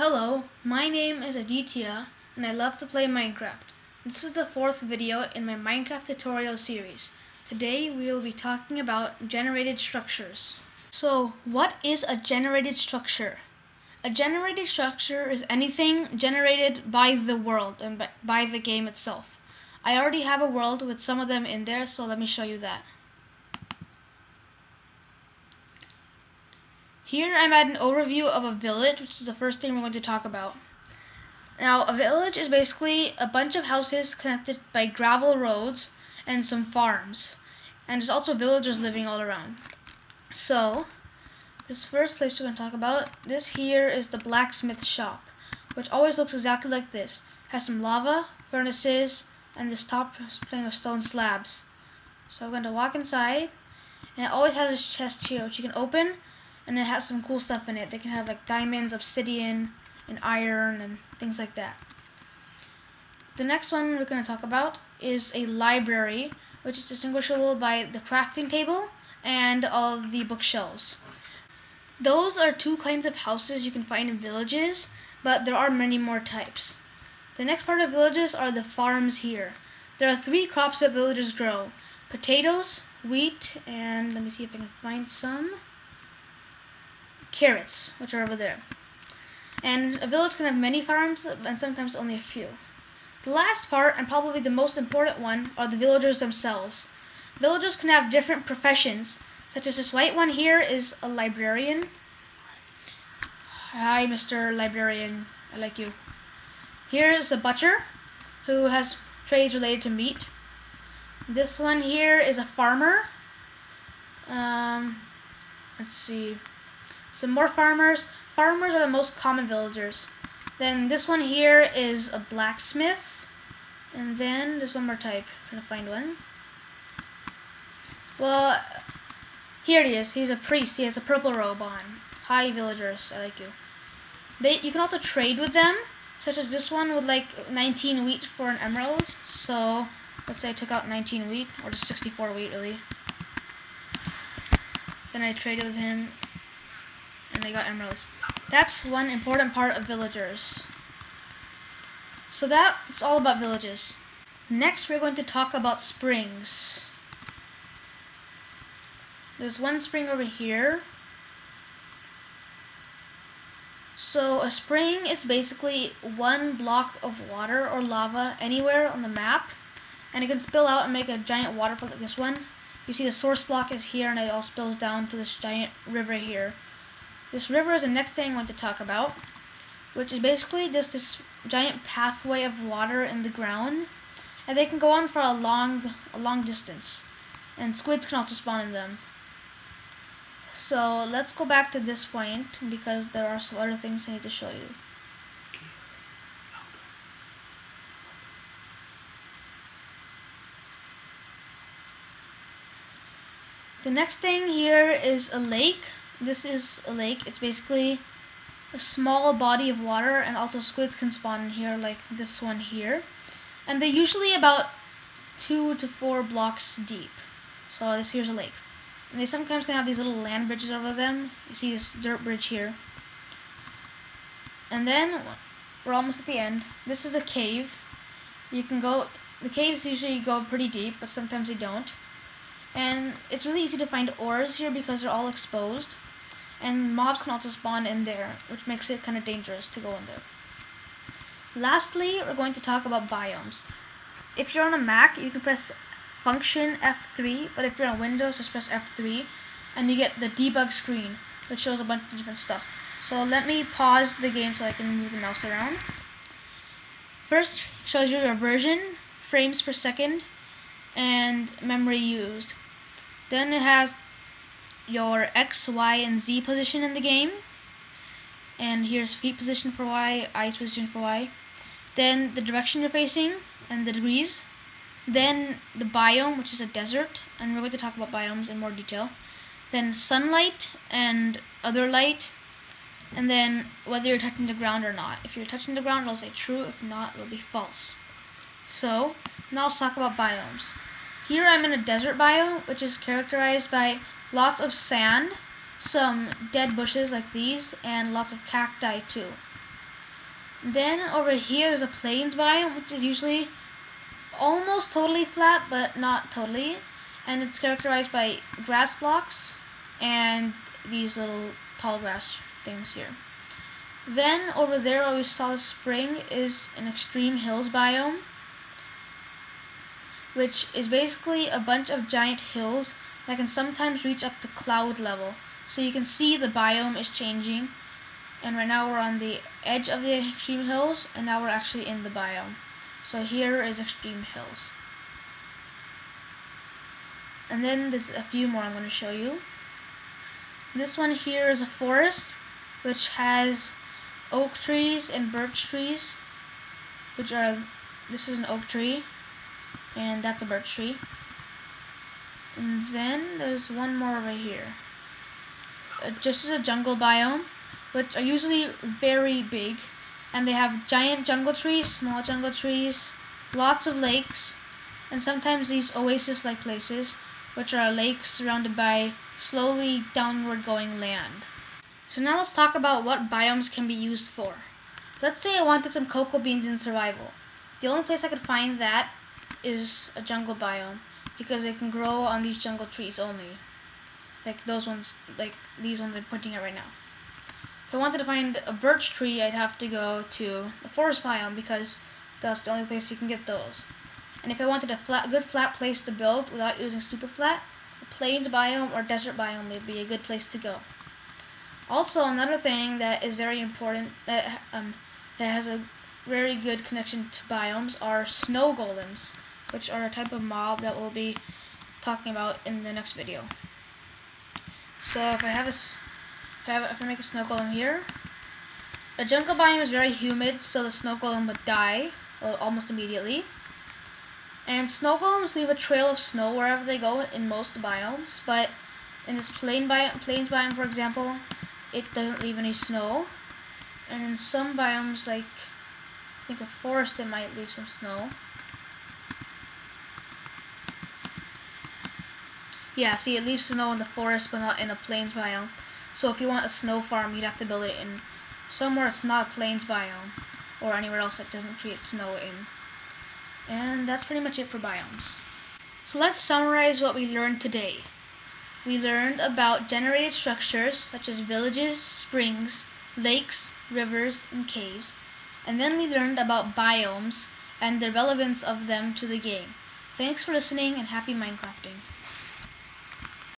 Hello, my name is Aditya and I love to play Minecraft. This is the fourth video in my Minecraft tutorial series. Today we will be talking about generated structures. So, what is a generated structure? A generated structure is anything generated by the world and by the game itself. I already have a world with some of them in there, so let me show you that. Here I'm at an overview of a village, which is the first thing we're going to talk about. Now, a village is basically a bunch of houses connected by gravel roads and some farms. And there's also villagers living all around. So, this first place we're going to talk about, this here is the Blacksmith shop, which always looks exactly like this. It has some lava, furnaces, and this top is playing with stone slabs. So I'm going to walk inside, and it always has a chest here, which you can open, and it has some cool stuff in it. They can have like diamonds, obsidian, and iron, and things like that. The next one we're going to talk about is a library, which is distinguishable by the crafting table and all the bookshelves. Those are two kinds of houses you can find in villages, but there are many more types. The next part of villages are the farms here. There are three crops that villagers grow: potatoes, wheat, and let me see if I can find some carrots, which are over there. And a village can have many farms and sometimes only a few. The last part, and probably the most important one, are the villagers themselves. Villagers can have different professions, such as this white one here is a librarian. Hi, Mr. Librarian, I like you. Here is a butcher, who has trades related to meat. This one here is a farmer. Let's see. Some more farmers. Farmers are the most common villagers. Then this one here is a blacksmith. And then there's one more type. I'm trying to find one. Well, here he is. He's a priest. He has a purple robe on. Hi, villagers. I like you. You can also trade with them, such as this one would like 19 wheat for an emerald. So let's say I took out 19 wheat, or just 64 wheat really. Then I traded with him, and I got emeralds. That's one important part of villagers. So that's all about villages. Next we're going to talk about springs. There's one spring over here. So a spring is basically one block of water or lava anywhere on the map, and it can spill out and make a giant waterfall like this one. You see the source block is here, and it all spills down to this giant river here. This river is the next thing I'm going to talk about, which is basically just this giant pathway of water in the ground, and they can go on for a long distance, and squids can also spawn in them. So let's go back to this point, because there are some other things I need to show you. The next thing here is a lake. This is a lake. It's basically a small body of water, and also squids can spawn in here, like this one here. And they're usually about 2 to 4 blocks deep. So this here's a lake. And they sometimes can have these little land bridges over them. You see this dirt bridge here. And then we're almost at the end. This is a cave. You can go. The caves usually go pretty deep, but sometimes they don't. And it's really easy to find ores here because they're all exposed. And mobs can also spawn in there, which makes it kind of dangerous to go in there. Lastly, we're going to talk about biomes. If you're on a Mac, you can press Function F3, but if you're on Windows, just press F3, and you get the debug screen, which shows a bunch of different stuff. So let me pause the game so I can move the mouse around. First, shows you your version, frames per second, and memory used. Then it has your X, Y, and Z position in the game. And here's feet position for Y, eyes position for Y. Then the direction you're facing and the degrees. Then the biome, which is a desert, and we're going to talk about biomes in more detail. Then sunlight and other light. And then whether you're touching the ground or not. If you're touching the ground, it'll say true. If not, it'll be false. So, now let's talk about biomes. Here I'm in a desert biome, which is characterized by lots of sand, some dead bushes like these, and lots of cacti too. Then over here is a plains biome, which is usually almost totally flat, but not totally. And it's characterized by grass blocks and these little tall grass things here. Then over there where we saw the spring is an extreme hills biome, which is basically a bunch of giant hills that can sometimes reach up to cloud level. So you can see the biome is changing, and right now we're on the edge of the extreme hills, and now we're actually in the biome. So here is extreme hills. And then there's a few more I'm going to show you. This one here is a forest, which has oak trees and birch trees, which are, this is an oak tree, and that's a birch tree. And then there's one more over here. Just as a jungle biome, which are usually very big, and they have giant jungle trees, small jungle trees, lots of lakes, and sometimes these oasis-like places, which are lakes surrounded by slowly downward going land. So now let's talk about what biomes can be used for. Let's say I wanted some cocoa beans in survival. The only place I could find that is a jungle biome, because they can grow on these jungle trees only. Like those ones, like these ones I'm pointing at right now. If I wanted to find a birch tree, I'd have to go to a forest biome, because that's the only place you can get those. And if I wanted a good flat place to build without using super flat, a plains biome or desert biome would be a good place to go. Also, another thing that is very important, that has a very good connection to biomes, are snow golems, which are a type of mob that we'll be talking about in the next video. So if I make a snow golem here, a jungle biome is very humid, so the snow golem would die almost immediately. And snow golems leave a trail of snow wherever they go in most biomes, but in this plains biome, for example, it doesn't leave any snow. And in some biomes, like I think a forest, it might leave some snow. Yeah, see, it leaves snow in the forest, but not in a plains biome. So if you want a snow farm, you'd have to build it in somewhere it's not a plains biome, or anywhere else that doesn't create snow in. And that's pretty much it for biomes. So let's summarize what we learned today. We learned about generated structures such as villages, springs, lakes, rivers, and caves. And then we learned about biomes and the relevance of them to the game. Thanks for listening, and happy Minecrafting.